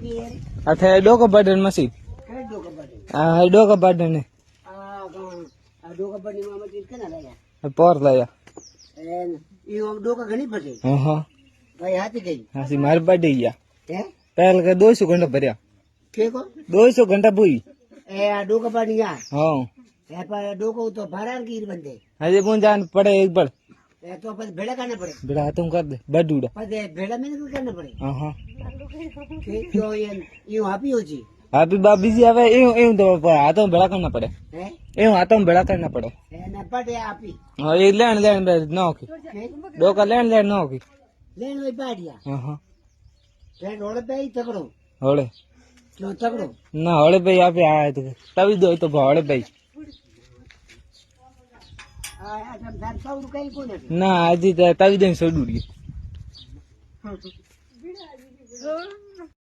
अथे डोको button machine डोको बटन है पोर लाया हाँ हाँ मारे बर्थडे गया पहले का 200 घंटा भरिया 200 घंटा पूरी हाँ तो भरार की बंदे अरे मुझे जान पड़े एक बार तो फिर भेड़ा करना पड़े बेटा तुम कर दे बडूड़ा भेड़ा में नहीं करना पड़े हाँ जो ये हापी हो जी अभी बाबी जी आवे यूं तो हाथों में बेड़ा करना पड़े यूं हाथों में बेड़ा करना पड़े पटे आपी हाँ ये लेन ना होगी डोका लेन ना होगी लेन वही पाटिया हाँ फिर रोड पे ही तकड़ो होड़े क्यों तकड़ो ना होड़े पे यहाँ पे आए तो तभी दो तो होड़े पे ना आज तभी दिन सो डूरी